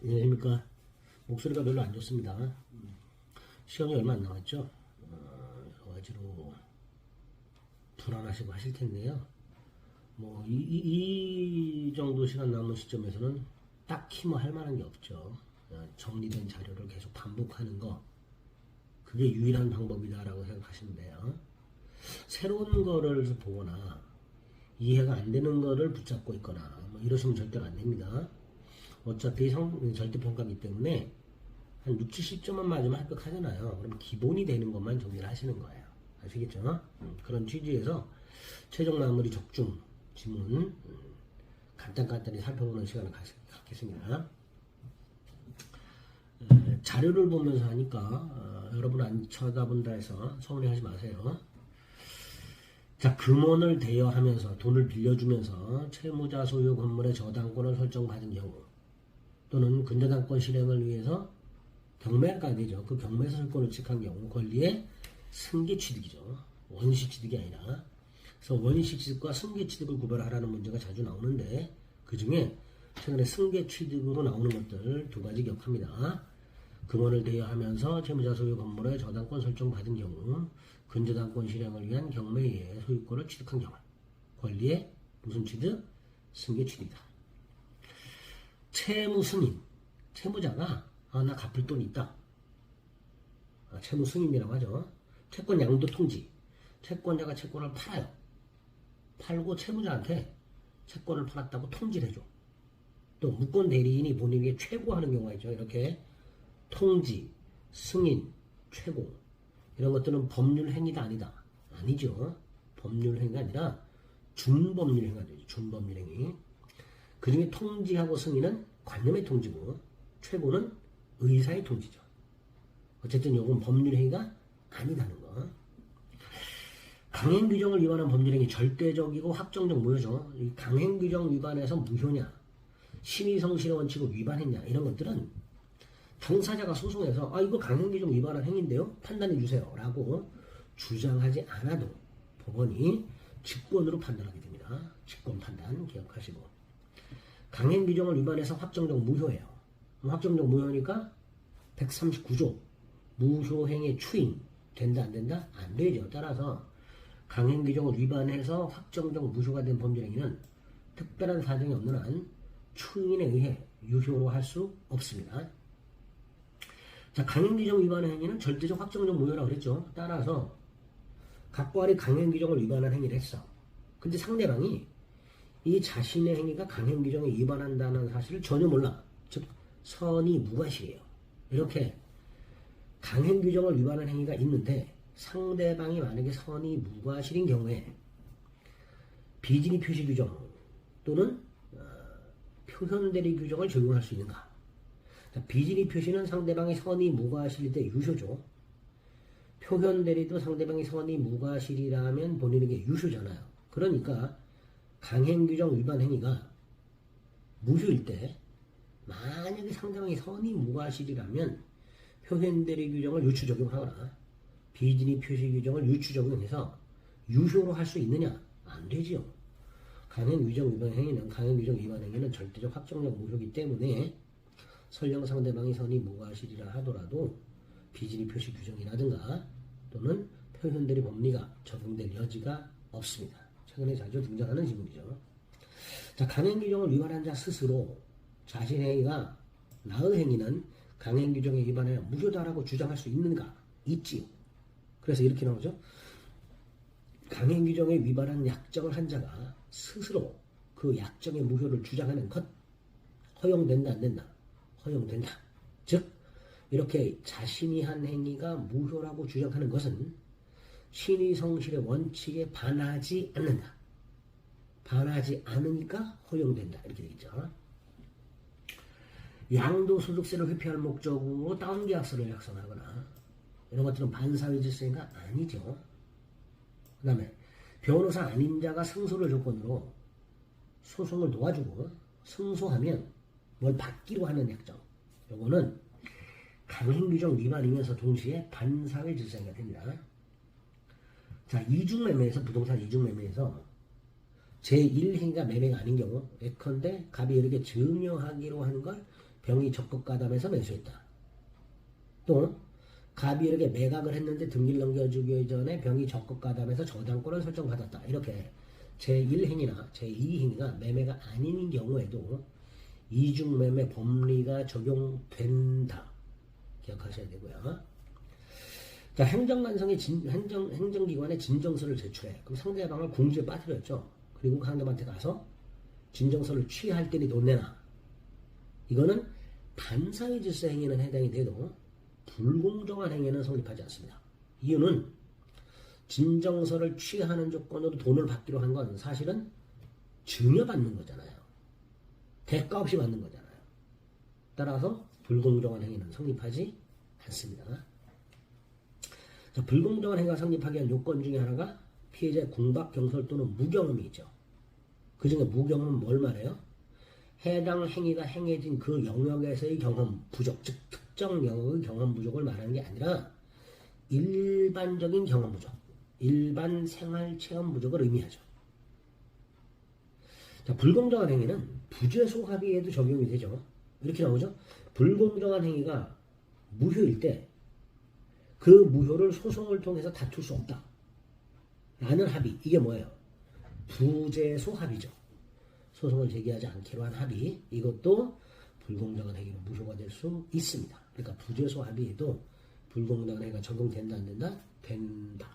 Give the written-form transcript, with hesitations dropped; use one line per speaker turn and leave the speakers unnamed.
안녕하십니까. 목소리가 별로 안 좋습니다. 시험이 얼마 안 남았죠. 여러 가지로 불안하시고 하실 텐데요. 이 정도 시간 남은 시점에서는 딱히 할 만한 게 없죠. 정리된 자료를 계속 반복하는 거, 그게 유일한 방법이다라고 생각하시면 돼요. 새로운 거를 보거나 이해가 안 되는 거를 붙잡고 있거나 이러시면 절대로 안 됩니다. 어차피 절대평가이기 때문에 한 6, 70점만 맞으면 합격하잖아요. 그럼 기본이 되는 것만 정리를 하시는 거예요. 아시겠죠? 그런 취지에서 최종 마무리 적중 지문 간단히 살펴보는 시간을 갖겠습니다. 자료를 보면서 하니까 여러분 안 쳐다본다 해서 서운해하지 마세요. 자, 금원을 대여하면서 돈을 빌려주면서 채무자 소유 건물의 저당권을 설정받은 경우 또는 근저당권 실행을 위해서 경매가 되죠. 그 경매 설권을 취득한 경우 권리의 승계 취득이죠. 원시 취득이 아니라. 그래서 원시 취득과 승계 취득을 구별하라는 문제가 자주 나오는데 그 중에 최근에 승계 취득으로 나오는 것들 두 가지 기억합니다. 금원을 대여하면서 채무자 소유 건물의 저당권 설정받은 경우 근저당권 실행을 위한 경매의 소유권을 취득한 경우 권리의 무슨 취득? 승계 취득이다. 채무 승인, 채무자가 나 갚을 돈이 있다. 채무 승인이라고 하죠. 채권 양도 통지, 채권자가 채권을 팔아요. 팔고 채무자한테 채권을 팔았다고 통지를 해줘. 또 무권 대리인이 본인에게 최고하는 경우가 있죠. 이렇게 통지, 승인, 최고 이런 것들은 법률 행위다 아니다? 아니죠. 법률 행위가 아니라 준법률 행위가 되죠. 준법률 행위. 그 중에 통지하고 승인은 관념의 통지고 최고는 의사의 통지죠. 어쨌든 이건 법률 행위가 아니다는 거. 강행 규정을 위반한 법률 행위 절대적이고 확정적 무효죠. 이 강행 규정 위반해서 무효냐, 심의성실의 원칙을 위반했냐 이런 것들은 당사자가 소송해서 이거 강행 규정 위반한 행위인데요, 판단해 주세요 라고 주장하지 않아도 법원이 직권으로 판단하게 됩니다. 직권 판단 기억하시고, 강행 규정을 위반해서 확정적 무효예요. 확정적 무효니까 139조 무효행위 추인 된다 안 된다? 안 되죠. 따라서 강행 규정을 위반해서 확정적 무효가 된 범죄행위는 특별한 사정이 없는 한 추인에 의해 유효로 할 수 없습니다. 자, 강행 규정 위반의 행위는 절대적 확정적 무효라고 그랬죠. 따라서 각과 아래 강행 규정을 위반한 행위를 했어. 근데 상대방이 이 자신의 행위가 강행 규정에 위반한다는 사실을 전혀 몰라. 즉 선의 무과실이에요. 이렇게 강행 규정을 위반한 행위가 있는데 상대방이 만약에 선의 무과실인 경우에 비진의 표시 규정 또는 표현 대리 규정을 적용할 수 있는가? 자, 비진의 표시는 상대방이 선의 무과실일 때 유효죠. 표현 대리도 상대방이 선의 무과실이라면 본인에게 유효잖아요. 그러니까 강행 규정 위반 행위가 무효일 때 만약에 상대방이 선의 무과실이라면 표현 대리 규정을 유추 적용하거나 비진의 표시 규정을 유추 적용해서 유효로 할 수 있느냐? 안 되지요. 강행 규정 위반 행위는 절대적 확정적 무효이기 때문에 설령 상대방이 선의 무과실이라 하더라도 비진의 표시 규정이라든가 또는 표현 대리 법리가 적용될 여지가 없습니다. 최근에 자주 등장하는 지문이죠. 자, 강행 규정을 위반한 자 스스로 자신의 행위가 나의 행위는 강행 규정에 위반하여 무효다라고 주장할 수 있는가? 있지요. 그래서 이렇게 나오죠. 강행 규정에 위반한 약정을 한 자가 스스로 그 약정의 무효를 주장하는 것 허용된다 안 된다? 허용된다. 즉 이렇게 자신이 한 행위가 무효라고 주장하는 것은 신의성실의 원칙에 반하지 않는다. 반하지 않으니까 허용된다. 이렇게 되겠죠. 양도소득세를 회피할 목적으로 다운계약서를 작성하거나 이런 것들은 반사회 질서가 아니죠. 그 다음에 변호사 아닌 자가 승소를 조건으로 소송을 도와주고 승소하면 뭘 받기로 하는 약정. 요거는 강행규정 위반이면서 동시에 반사회 질서가 됩니다. 자, 이중매매에서 부동산 이중매매에서 제1행위가 매매가 아닌 경우 예컨대 갑이 이렇게 증여하기로 하는 걸 병이 적극 가담해서 매수했다. 또 갑이 이렇게 매각을 했는데 등기를 넘겨주기 전에 병이 적극 가담해서 저당권을 설정받았다. 이렇게 제1행위나 제2행위가 매매가 아닌 경우에도 이중매매 법리가 적용된다. 기억하셔야 되고요. 자, 행정기관에 진정서를 제출해. 그럼 상대방을 궁지에 빠뜨렸죠. 그리고 상대방한테 가서 진정서를 취할 때니 돈 내놔. 이거는 반사의 질서 행위는 해당이 돼도 불공정한 행위는 성립하지 않습니다. 이유는 진정서를 취하는 조건으로 돈을 받기로 한 건 사실은 증여받는 거잖아요. 대가 없이 받는 거잖아요. 따라서 불공정한 행위는 성립하지 않습니다. 자, 불공정한 행위가 성립하기 위한 요건 중에 하나가 피해자의 궁박, 경솔 또는 무경험이 있죠. 그 중에 무경험은 뭘 말해요? 해당 행위가 행해진 그 영역에서의 경험 부족, 즉 특정 영역의 경험 부족을 말하는 게 아니라 일반적인 경험 부족, 일반 생활 체험 부족을 의미하죠. 자, 불공정한 행위는 부재소 합의에도 적용이 되죠. 이렇게 나오죠. 불공정한 행위가 무효일 때 그 무효를 소송을 통해서 다툴 수 없다. 라는 합의. 이게 뭐예요? 부재소 합의죠. 소송을 제기하지 않기로 한 합의. 이것도 불공정한 행위로 무효가 될 수 있습니다. 그러니까 부재소 합의에도 불공정한 행위가 적용된다 안 된다? 된다.